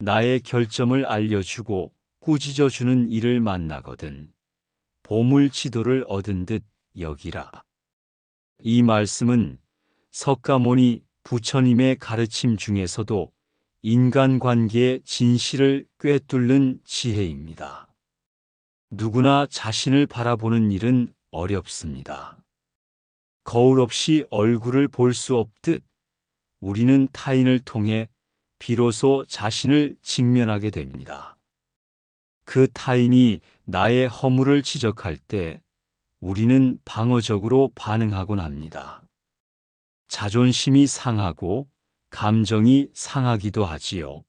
나의 결점을 알려주고 꾸짖어주는 이를 만나거든 보물 지도를 얻은 듯 여기라. 이 말씀은 석가모니 부처님의 가르침 중에서도 인간관계의 진실을 꿰뚫는 지혜입니다. 누구나 자신을 바라보는 일은 어렵습니다. 거울 없이 얼굴을 볼 수 없듯 우리는 타인을 통해 비로소 자신을 직면하게 됩니다. 그 타인이 나의 허물을 지적할 때 우리는 방어적으로 반응하곤 합니다. 자존심이 상하고 감정이 상하기도 하지요.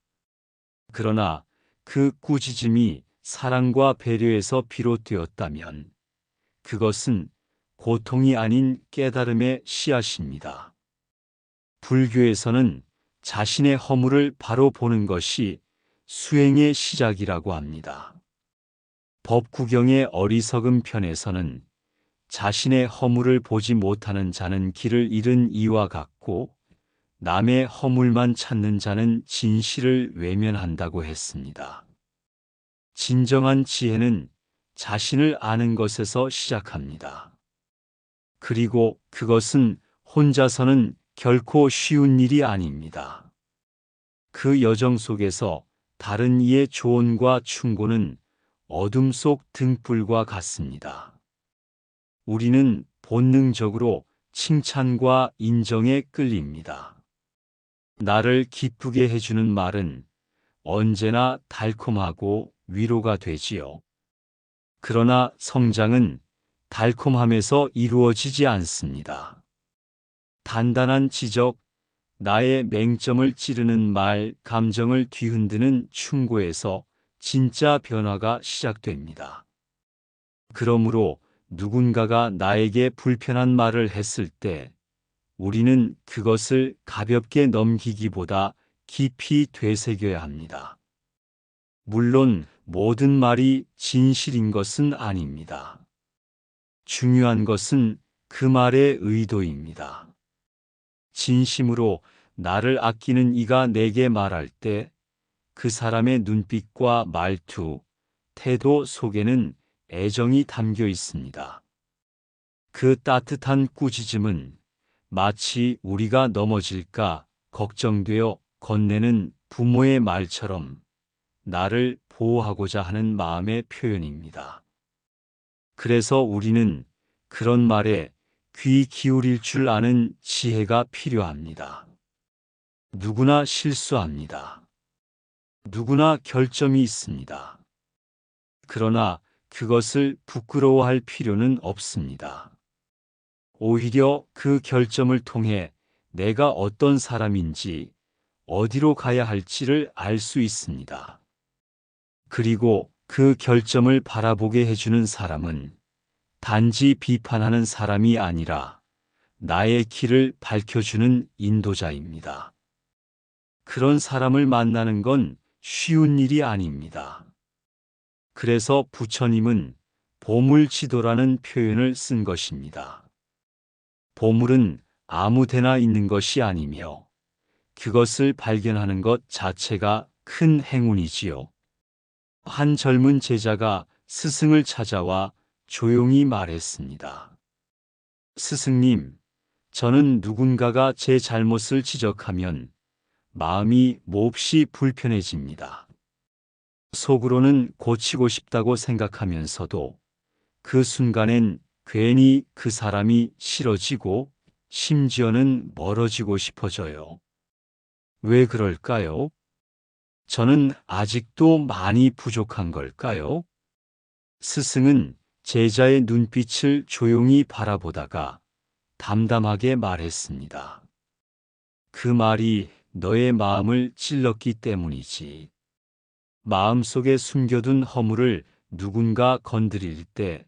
그러나 그 꾸짖음이 사랑과 배려에서 비롯되었다면 그것은 고통이 아닌 깨달음의 씨앗입니다. 불교에서는 자신의 허물을 바로 보는 것이 수행의 시작이라고 합니다. 법구경의 어리석음 편에서는 자신의 허물을 보지 못하는 자는 길을 잃은 이와 같고 남의 허물만 찾는 자는 진실을 외면한다고 했습니다. 진정한 지혜는 자신을 아는 것에서 시작합니다. 그리고 그것은 혼자서는 결코 쉬운 일이 아닙니다. 그 여정 속에서 다른 이의 조언과 충고는 어둠 속 등불과 같습니다. 우리는 본능적으로 칭찬과 인정에 끌립니다. 나를 기쁘게 해주는 말은 언제나 달콤하고 위로가 되지요. 그러나 성장은 달콤함에서 이루어지지 않습니다. 단단한 지적, 나의 맹점을 찌르는 말, 감정을 뒤흔드는 충고에서 진짜 변화가 시작됩니다. 그러므로 누군가가 나에게 불편한 말을 했을 때 우리는 그것을 가볍게 넘기기보다 깊이 되새겨야 합니다. 물론 모든 말이 진실인 것은 아닙니다. 중요한 것은 그 말의 의도입니다. 진심으로 나를 아끼는 이가 내게 말할 때 그 사람의 눈빛과 말투, 태도 속에는 애정이 담겨 있습니다. 그 따뜻한 꾸짖음은 마치 우리가 넘어질까 걱정되어 건네는 부모의 말처럼 나를 보호하고자 하는 마음의 표현입니다. 그래서 우리는 그런 말에 귀 기울일 줄 아는 지혜가 필요합니다. 누구나 실수합니다. 누구나 결점이 있습니다. 그러나 그것을 부끄러워할 필요는 없습니다. 오히려 그 결점을 통해 내가 어떤 사람인지 어디로 가야 할지를 알 수 있습니다. 그리고 그 결점을 바라보게 해주는 사람은 단지 비판하는 사람이 아니라 나의 길을 밝혀주는 인도자입니다. 그런 사람을 만나는 건 쉬운 일이 아닙니다. 그래서 부처님은 보물지도라는 표현을 쓴 것입니다. 보물은 아무 데나 있는 것이 아니며 그것을 발견하는 것 자체가 큰 행운이지요. 한 젊은 제자가 스승을 찾아와 조용히 말했습니다. 스승님, 저는 누군가가 제 잘못을 지적하면 마음이 몹시 불편해집니다. 속으로는 고치고 싶다고 생각하면서도 그 순간엔 괜히 그 사람이 싫어지고 심지어는 멀어지고 싶어져요. 왜 그럴까요? 저는 아직도 많이 부족한 걸까요? 스승은 제자의 눈빛을 조용히 바라보다가 담담하게 말했습니다. 그 말이 너의 마음을 찔렀기 때문이지. 마음속에 숨겨둔 허물을 누군가 건드릴 때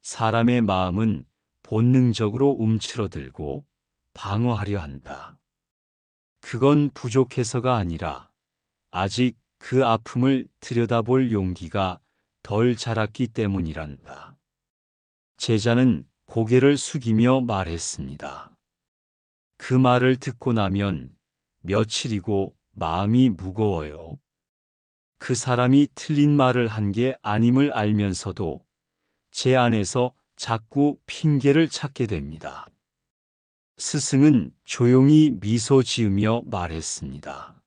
사람의 마음은 본능적으로 움츠러들고 방어하려 한다. 그건 부족해서가 아니라 아직 그 아픔을 들여다볼 용기가 덜 자랐기 때문이란다. 제자는 고개를 숙이며 말했습니다. 그 말을 듣고 나면 며칠이고 마음이 무거워요. 그 사람이 틀린 말을 한 게 아님을 알면서도 제 안에서 자꾸 핑계를 찾게 됩니다. 스승은 조용히 미소 지으며 말했습니다.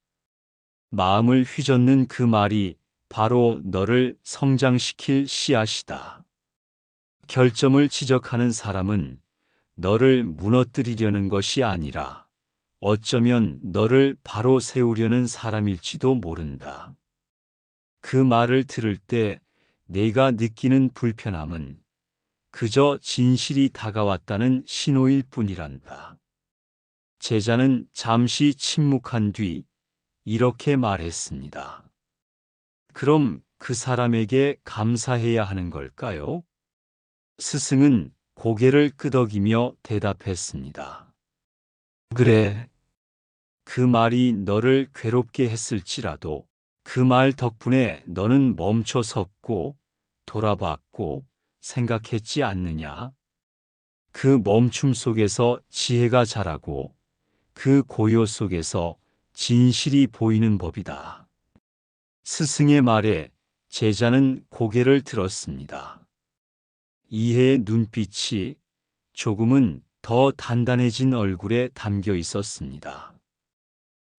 마음을 휘젓는 그 말이 바로 너를 성장시킬 씨앗이다. 결점을 지적하는 사람은 너를 무너뜨리려는 것이 아니라 어쩌면 너를 바로 세우려는 사람일지도 모른다. 그 말을 들을 때 내가 느끼는 불편함은 그저 진실이 다가왔다는 신호일 뿐이란다. 제자는 잠시 침묵한 뒤 이렇게 말했습니다. 그럼 그 사람에게 감사해야 하는 걸까요? 스승은 고개를 끄덕이며 대답했습니다. 그래. 그 말이 너를 괴롭게 했을지라도 그 말 덕분에 너는 멈춰 섰고 돌아봤고 생각했지 않느냐? 그 멈춤 속에서 지혜가 자라고 그 고요 속에서 진실이 보이는 법이다. 스승의 말에 제자는 고개를 들었습니다. 이해의 눈빛이 조금은 더 단단해진 얼굴에 담겨 있었습니다.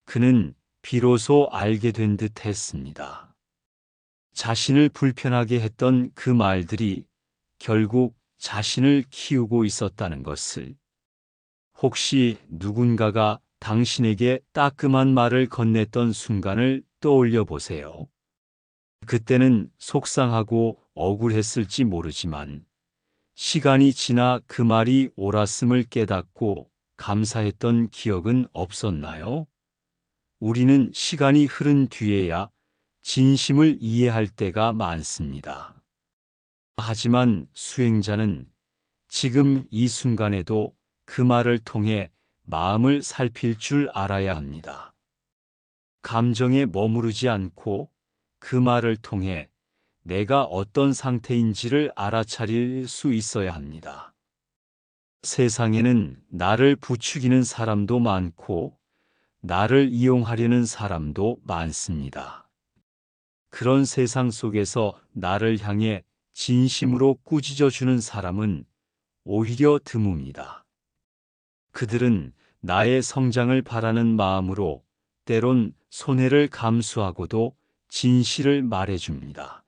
그는 비로소 알게 된 듯 했습니다. 자신을 불편하게 했던 그 말들이 결국 자신을 키우고 있었다는 것을. 혹시 누군가가 당신에게 따끔한 말을 건넸던 순간을 떠올려 보세요. 그때는 속상하고 억울했을지 모르지만 시간이 지나 그 말이 옳았음을 깨닫고 감사했던 기억은 없었나요? 우리는 시간이 흐른 뒤에야 진심을 이해할 때가 많습니다. 하지만 수행자는 지금 이 순간에도 그 말을 통해 마음을 살필 줄 알아야 합니다. 감정에 머무르지 않고 그 말을 통해 내가 어떤 상태인지를 알아차릴 수 있어야 합니다. 세상에는 나를 부추기는 사람도 많고 나를 이용하려는 사람도 많습니다. 그런 세상 속에서 나를 향해 진심으로 꾸짖어 주는 사람은 오히려 드뭅니다. 그들은 나의 성장을 바라는 마음으로 때론 손해를 감수하고도 진실을 말해줍니다.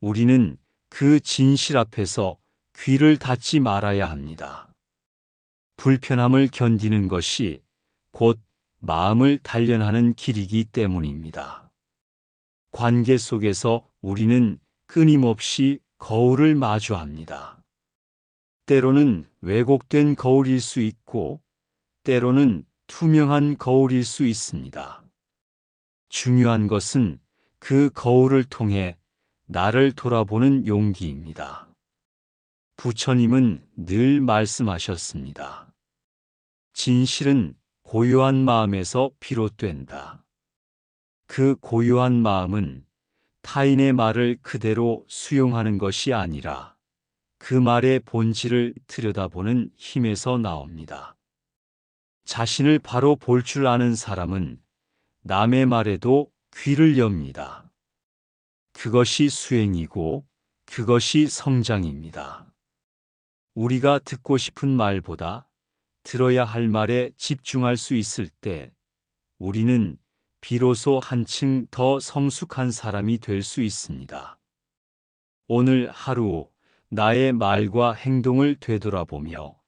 우리는 그 진실 앞에서 귀를 닫지 말아야 합니다. 불편함을 견디는 것이 곧 마음을 단련하는 길이기 때문입니다. 관계 속에서 우리는 끊임없이 거울을 마주합니다. 때로는 왜곡된 거울일 수 있고, 때로는 투명한 거울일 수 있습니다. 중요한 것은 그 거울을 통해 나를 돌아보는 용기입니다. 부처님은 늘 말씀하셨습니다. 진실은 고요한 마음에서 비롯된다. 그 고요한 마음은 타인의 말을 그대로 수용하는 것이 아니라 그 말의 본질을 들여다보는 힘에서 나옵니다. 자신을 바로 볼 줄 아는 사람은 남의 말에도 귀를 엽니다. 그것이 수행이고 그것이 성장입니다. 우리가 듣고 싶은 말보다 들어야 할 말에 집중할 수 있을 때 우리는 비로소 한층 더 성숙한 사람이 될 수 있습니다. 오늘 하루 나의 말과 행동을 되돌아보며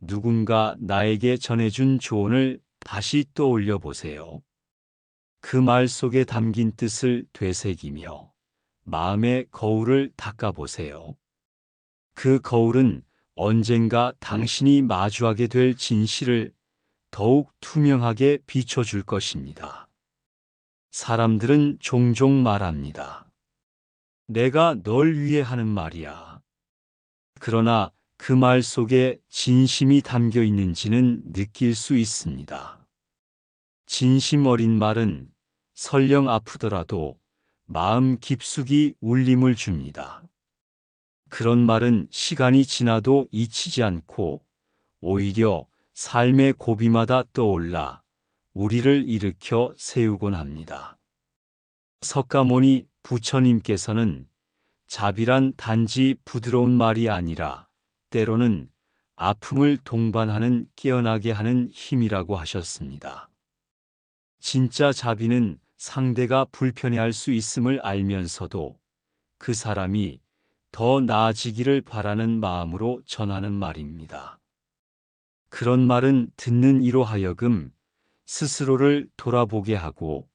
누군가 나에게 전해준 조언을 다시 떠올려 보세요. 그 말 속에 담긴 뜻을 되새기며 마음의 거울을 닦아보세요. 그 거울은 언젠가 당신이 마주하게 될 진실을 더욱 투명하게 비춰줄 것입니다. 사람들은 종종 말합니다. 내가 널 위해 하는 말이야. 그러나 그 말 속에 진심이 담겨 있는지는 느낄 수 있습니다. 진심 어린 말은 설령 아프더라도 마음 깊숙이 울림을 줍니다. 그런 말은 시간이 지나도 잊히지 않고 오히려 삶의 고비마다 떠올라 우리를 일으켜 세우곤 합니다. 석가모니 부처님께서는 자비란 단지 부드러운 말이 아니라 때로는 아픔을 동반하는 깨어나게 하는 힘이라고 하셨습니다. 진짜 자비는 상대가 불편해할 수 있음을 알면서도 그 사람이 더 나아지기를 바라는 마음으로 전하는 말입니다. 그런 말은 듣는 이로 하여금 스스로를 돌아보게 하고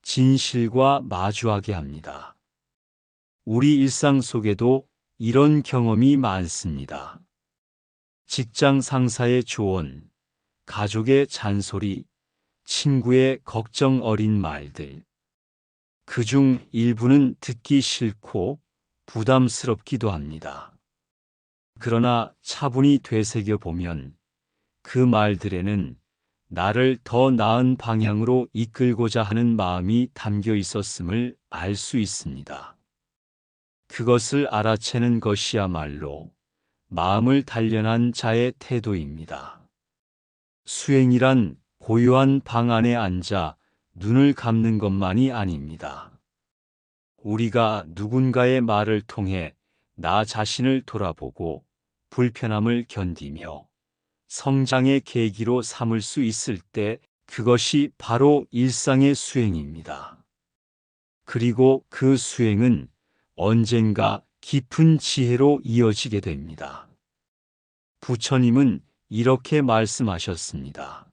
진실과 마주하게 합니다. 우리 일상 속에도 이런 경험이 많습니다. 직장 상사의 조언, 가족의 잔소리, 친구의 걱정 어린 말들. 그중 일부는 듣기 싫고 부담스럽기도 합니다. 그러나 차분히 되새겨 보면 그 말들에는 나를 더 나은 방향으로 이끌고자 하는 마음이 담겨 있었음을 알 수 있습니다. 그것을 알아채는 것이야말로 마음을 단련한 자의 태도입니다. 수행이란 고요한 방 안에 앉아 눈을 감는 것만이 아닙니다. 우리가 누군가의 말을 통해 나 자신을 돌아보고 불편함을 견디며 성장의 계기로 삼을 수 있을 때 그것이 바로 일상의 수행입니다. 그리고 그 수행은 언젠가 깊은 지혜로 이어지게 됩니다. 부처님은 이렇게 말씀하셨습니다.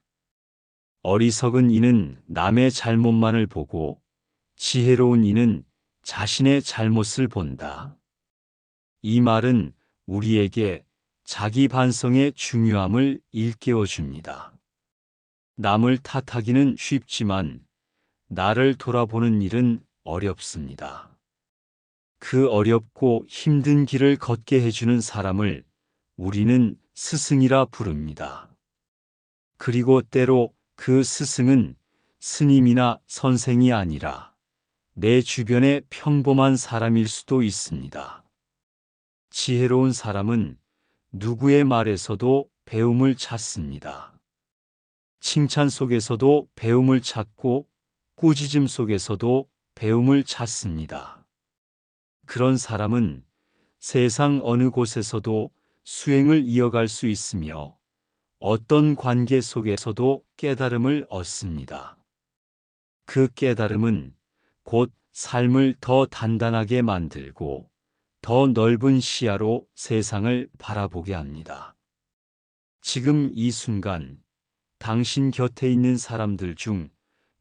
어리석은 이는 남의 잘못만을 보고 지혜로운 이는 자신의 잘못을 본다. 이 말은 우리에게 자기 반성의 중요함을 일깨워 줍니다. 남을 탓하기는 쉽지만 나를 돌아보는 일은 어렵습니다. 그 어렵고 힘든 길을 걷게 해주는 사람을 우리는 스승이라 부릅니다. 그리고 때로 그 스승은 스님이나 선생이 아니라 내 주변의 평범한 사람일 수도 있습니다. 지혜로운 사람은 누구의 말에서도 배움을 찾습니다. 칭찬 속에서도 배움을 찾고 꾸짖음 속에서도 배움을 찾습니다. 그런 사람은 세상 어느 곳에서도 수행을 이어갈 수 있으며 어떤 관계 속에서도 깨달음을 얻습니다. 그 깨달음은 곧 삶을 더 단단하게 만들고 더 넓은 시야로 세상을 바라보게 합니다. 지금 이 순간 당신 곁에 있는 사람들 중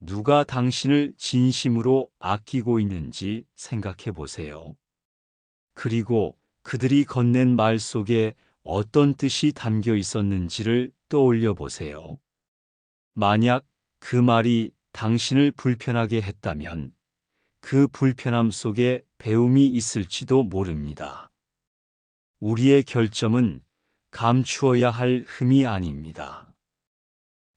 누가 당신을 진심으로 아끼고 있는지 생각해 보세요. 그리고 그들이 건넨 말 속에 어떤 뜻이 담겨 있었는지를 떠올려 보세요. 만약 그 말이 당신을 불편하게 했다면 그 불편함 속에 배움이 있을지도 모릅니다. 우리의 결점은 감추어야 할 흠이 아닙니다.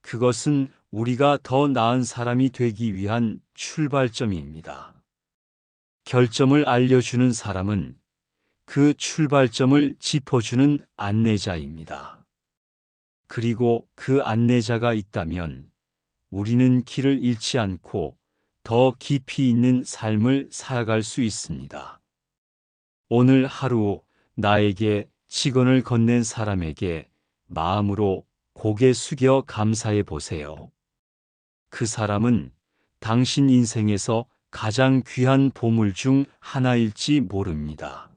그것은 우리가 더 나은 사람이 되기 위한 출발점입니다. 결점을 알려주는 사람은 그 출발점을 짚어주는 안내자입니다. 그리고 그 안내자가 있다면 우리는 길을 잃지 않고 더 깊이 있는 삶을 살아갈 수 있습니다. 오늘 하루 나에게 직언을 건넨 사람에게 마음으로 고개 숙여 감사해 보세요. 그 사람은 당신 인생에서 가장 귀한 보물 중 하나일지 모릅니다.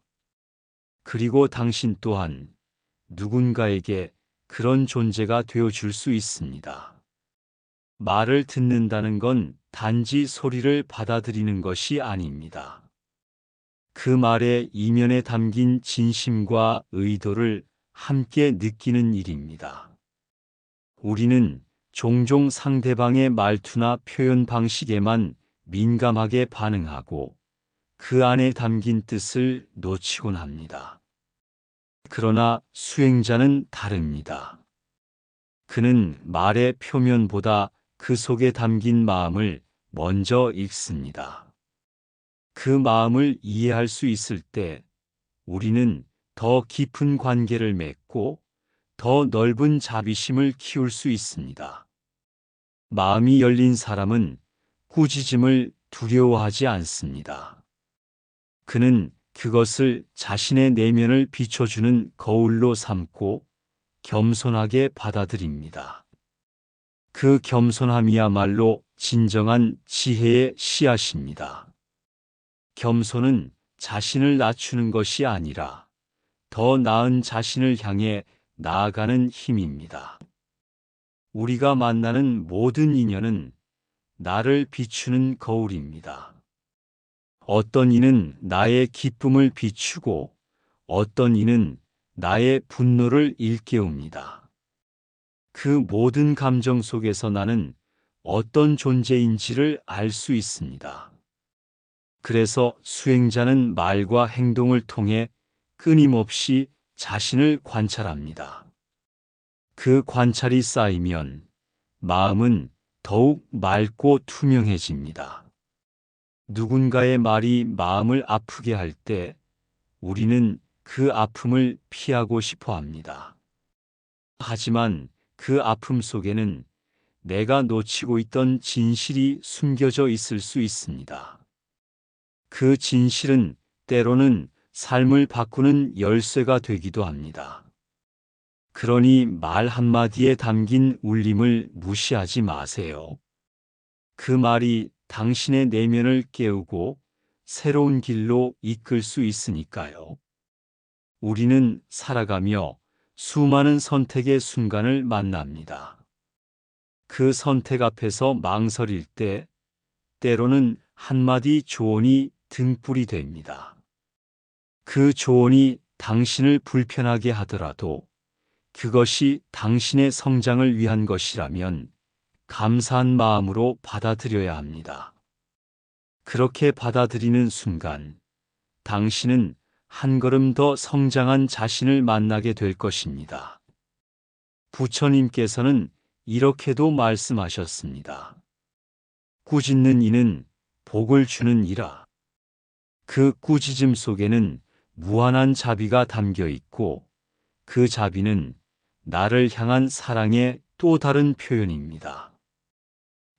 그리고 당신 또한 누군가에게 그런 존재가 되어 줄 수 있습니다. 말을 듣는다는 건 단지 소리를 받아들이는 것이 아닙니다. 그 말의 이면에 담긴 진심과 의도를 함께 느끼는 일입니다. 우리는 종종 상대방의 말투나 표현 방식에만 민감하게 반응하고 그 안에 담긴 뜻을 놓치곤 합니다. 그러나 수행자는 다릅니다. 그는 말의 표면보다 그 속에 담긴 마음을 먼저 읽습니다. 그 마음을 이해할 수 있을 때 우리는 더 깊은 관계를 맺고 더 넓은 자비심을 키울 수 있습니다. 마음이 열린 사람은 꾸짖음을 두려워하지 않습니다. 그는 그것을 자신의 내면을 비춰주는 거울로 삼고 겸손하게 받아들입니다. 그 겸손함이야말로 진정한 지혜의 씨앗입니다. 겸손은 자신을 낮추는 것이 아니라 더 나은 자신을 향해 나아가는 힘입니다. 우리가 만나는 모든 인연은 나를 비추는 거울입니다. 어떤 이는 나의 기쁨을 비추고 어떤 이는 나의 분노를 일깨웁니다. 그 모든 감정 속에서 나는 어떤 존재인지를 알 수 있습니다. 그래서 수행자는 말과 행동을 통해 끊임없이 자신을 관찰합니다. 그 관찰이 쌓이면 마음은 더욱 맑고 투명해집니다. 누군가의 말이 마음을 아프게 할 때 우리는 그 아픔을 피하고 싶어 합니다. 하지만 그 아픔 속에는 내가 놓치고 있던 진실이 숨겨져 있을 수 있습니다. 그 진실은 때로는 삶을 바꾸는 열쇠가 되기도 합니다. 그러니 말 한마디에 담긴 울림을 무시하지 마세요. 그 말이 당신의 내면을 깨우고 새로운 길로 이끌 수 있으니까요. 우리는 살아가며 수많은 선택의 순간을 만납니다. 그 선택 앞에서 망설일 때 때로는 한마디 조언이 등불이 됩니다. 그 조언이 당신을 불편하게 하더라도 그것이 당신의 성장을 위한 것이라면 감사한 마음으로 받아들여야 합니다. 그렇게 받아들이는 순간 당신은 한 걸음 더 성장한 자신을 만나게 될 것입니다. 부처님께서는 이렇게도 말씀하셨습니다. 꾸짖는 이는 복을 주는 이라. 그 꾸짖음 속에는 무한한 자비가 담겨 있고 그 자비는 나를 향한 사랑의 또 다른 표현입니다.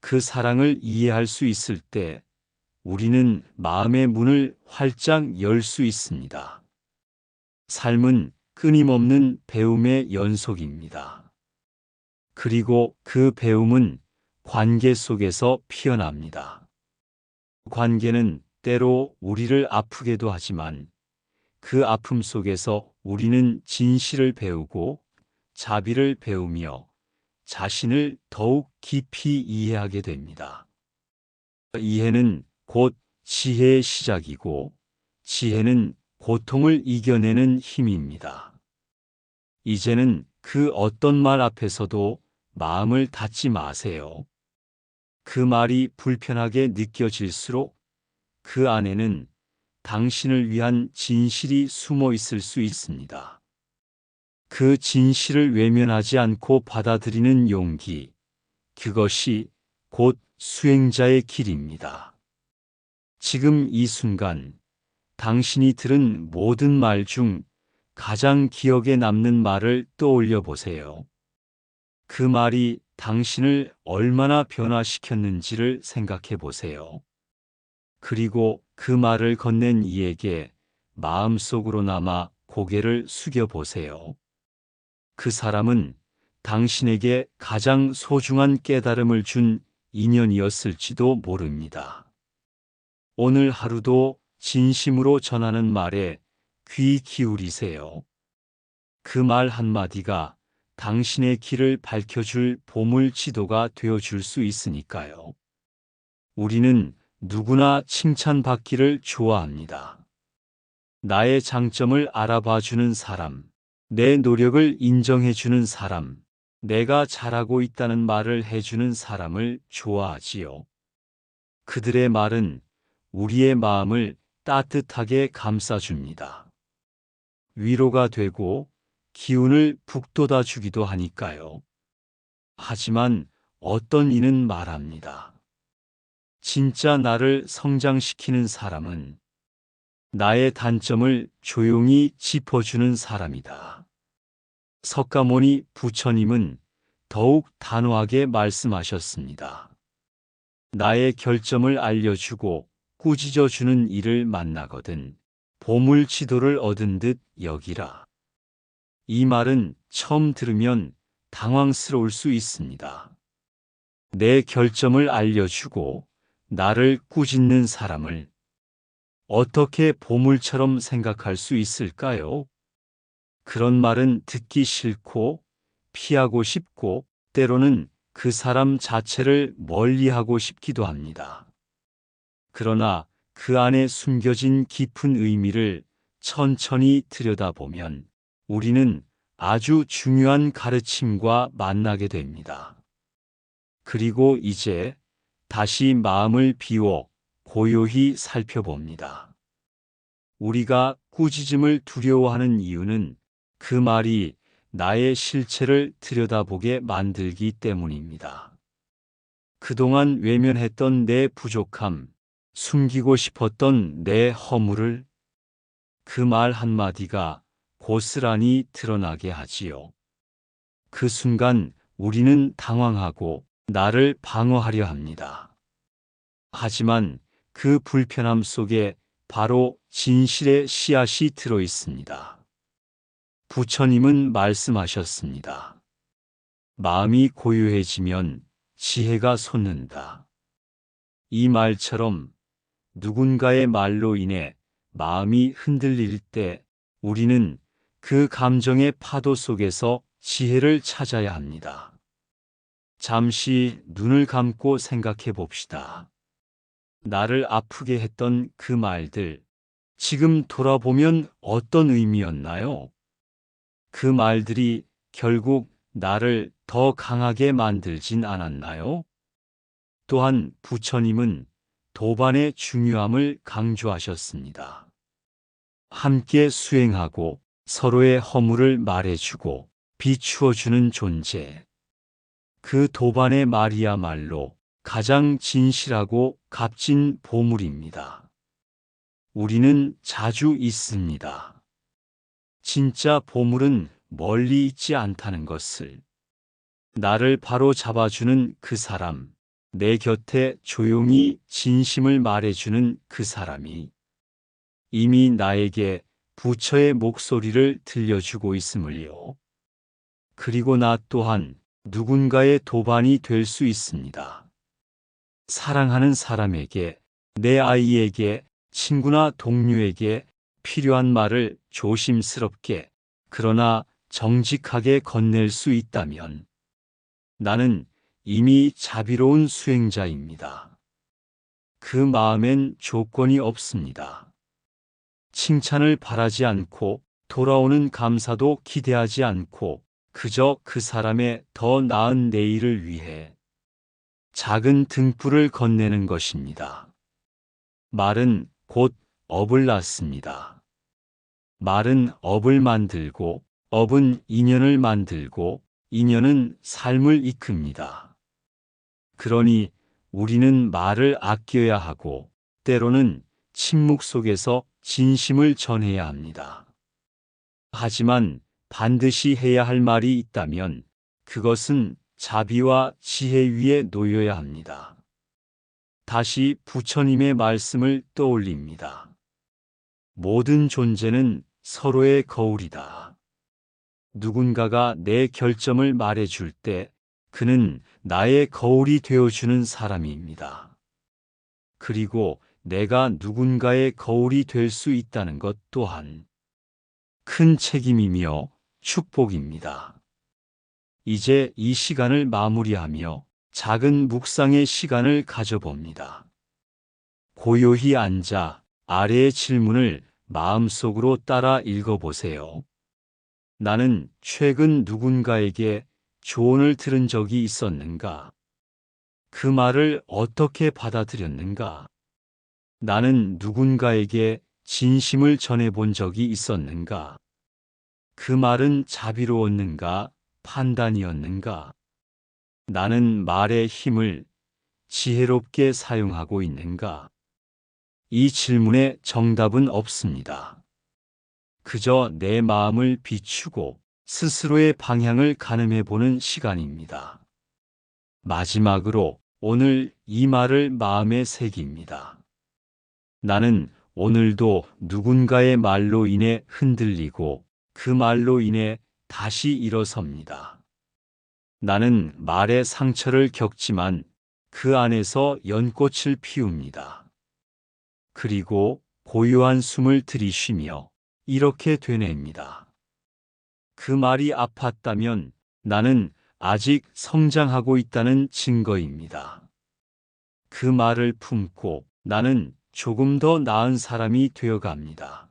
그 사랑을 이해할 수 있을 때 우리는 마음의 문을 활짝 열 수 있습니다. 삶은 끊임없는 배움의 연속입니다. 그리고 그 배움은 관계 속에서 피어납니다. 관계는 때로 우리를 아프게도 하지만 그 아픔 속에서 우리는 진실을 배우고 자비를 배우며 자신을 더욱 깊이 이해하게 됩니다. 이해는 곧 지혜의 시작이고 지혜는 고통을 이겨내는 힘입니다. 이제는 그 어떤 말 앞에서도 마음을 닫지 마세요. 그 말이 불편하게 느껴질수록 그 안에는 당신을 위한 진실이 숨어 있을 수 있습니다. 그 진실을 외면하지 않고 받아들이는 용기, 그것이 곧 수행자의 길입니다. 지금 이 순간 당신이 들은 모든 말 중 가장 기억에 남는 말을 떠올려 보세요. 그 말이 당신을 얼마나 변화시켰는지를 생각해 보세요. 그리고 그 말을 건넨 이에게 마음속으로 남아 고개를 숙여 보세요. 그 사람은 당신에게 가장 소중한 깨달음을 준 인연이었을지도 모릅니다. 오늘 하루도 진심으로 전하는 말에 귀 기울이세요. 그 말 한마디가 당신의 길을 밝혀줄 보물 지도가 되어줄 수 있으니까요. 우리는 누구나 칭찬받기를 좋아합니다. 나의 장점을 알아봐주는 사람, 내 노력을 인정해주는 사람, 내가 잘하고 있다는 말을 해주는 사람을 좋아하지요. 그들의 말은 우리의 마음을 따뜻하게 감싸줍니다. 위로가 되고 기운을 북돋아 주기도 하니까요. 하지만 어떤 이는 말합니다. 진짜 나를 성장시키는 사람은 나의 단점을 조용히 짚어주는 사람이다. 석가모니 부처님은 더욱 단호하게 말씀하셨습니다. 나의 결점을 알려주고 꾸짖어주는 이를 만나거든 보물 지도를 얻은 듯 여기라. 이 말은 처음 들으면 당황스러울 수 있습니다. 내 결점을 알려주고 나를 꾸짖는 사람을 어떻게 보물처럼 생각할 수 있을까요? 그런 말은 듣기 싫고 피하고 싶고 때로는 그 사람 자체를 멀리하고 싶기도 합니다. 그러나 그 안에 숨겨진 깊은 의미를 천천히 들여다보면 우리는 아주 중요한 가르침과 만나게 됩니다. 그리고 이제 다시 마음을 비워 고요히 살펴봅니다. 우리가 꾸짖음을 두려워하는 이유는 그 말이 나의 실체를 들여다보게 만들기 때문입니다. 그동안 외면했던 내 부족함, 숨기고 싶었던 내 허물을 그 말 한마디가 고스란히 드러나게 하지요. 그 순간 우리는 당황하고 나를 방어하려 합니다. 하지만 그 불편함 속에 바로 진실의 씨앗이 들어 있습니다. 부처님은 말씀하셨습니다. 마음이 고요해지면 지혜가 솟는다. 이 말처럼 누군가의 말로 인해 마음이 흔들릴 때 우리는 그 감정의 파도 속에서 지혜를 찾아야 합니다. 잠시 눈을 감고 생각해 봅시다. 나를 아프게 했던 그 말들, 지금 돌아보면 어떤 의미였나요? 그 말들이 결국 나를 더 강하게 만들진 않았나요? 또한 부처님은 도반의 중요함을 강조하셨습니다. 함께 수행하고 서로의 허물을 말해주고 비추어주는 존재. 그 도반의 말이야말로 가장 진실하고 값진 보물입니다. 우리는 자주 잊습니다. 진짜 보물은 멀리 있지 않다는 것을. 나를 바로 잡아주는 그 사람, 내 곁에 조용히 진심을 말해주는 그 사람이 이미 나에게 부처의 목소리를 들려주고 있음을요. 그리고 나 또한 누군가의 도반이 될 수 있습니다. 사랑하는 사람에게, 내 아이에게, 친구나 동료에게 필요한 말을 조심스럽게, 그러나 정직하게 건넬 수 있다면 나는 이미 자비로운 수행자입니다. 그 마음엔 조건이 없습니다. 칭찬을 바라지 않고 돌아오는 감사도 기대하지 않고 그저 그 사람의 더 나은 내일을 위해 작은 등불을 건네는 것입니다. 말은 곧 업을 낳습니다. 말은 업을 만들고 업은 인연을 만들고 인연은 삶을 이끕니다. 그러니 우리는 말을 아껴야 하고 때로는 침묵 속에서 진심을 전해야 합니다. 하지만 반드시 해야 할 말이 있다면 그것은 자비와 지혜 위에 놓여야 합니다. 다시 부처님의 말씀을 떠올립니다. 모든 존재는 서로의 거울이다. 누군가가 내 결점을 말해줄 때 그는 나의 거울이 되어주는 사람입니다. 그리고 내가 누군가의 거울이 될 수 있다는 것 또한 큰 책임이며 축복입니다. 이제 이 시간을 마무리하며 작은 묵상의 시간을 가져봅니다. 고요히 앉아 아래의 질문을 마음속으로 따라 읽어보세요. 나는 최근 누군가에게 조언을 들은 적이 있었는가? 그 말을 어떻게 받아들였는가? 나는 누군가에게 진심을 전해본 적이 있었는가? 그 말은 자비로웠는가? 판단이었는가? 나는 말의 힘을 지혜롭게 사용하고 있는가? 이 질문에 정답은 없습니다. 그저 내 마음을 비추고 스스로의 방향을 가늠해 보는 시간입니다. 마지막으로 오늘 이 말을 마음에 새깁니다. 나는 오늘도 누군가의 말로 인해 흔들리고 그 말로 인해 다시 일어섭니다. 나는 말의 상처를 겪지만 그 안에서 연꽃을 피웁니다. 그리고 고요한 숨을 들이쉬며 이렇게 되뇌입니다. 그 말이 아팠다면 나는 아직 성장하고 있다는 증거입니다. 그 말을 품고 나는 조금 더 나은 사람이 되어갑니다.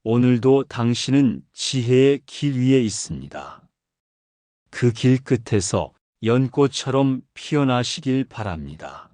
오늘도 당신은 지혜의 길 위에 있습니다. 그 길 끝에서 연꽃처럼 피어나시길 바랍니다.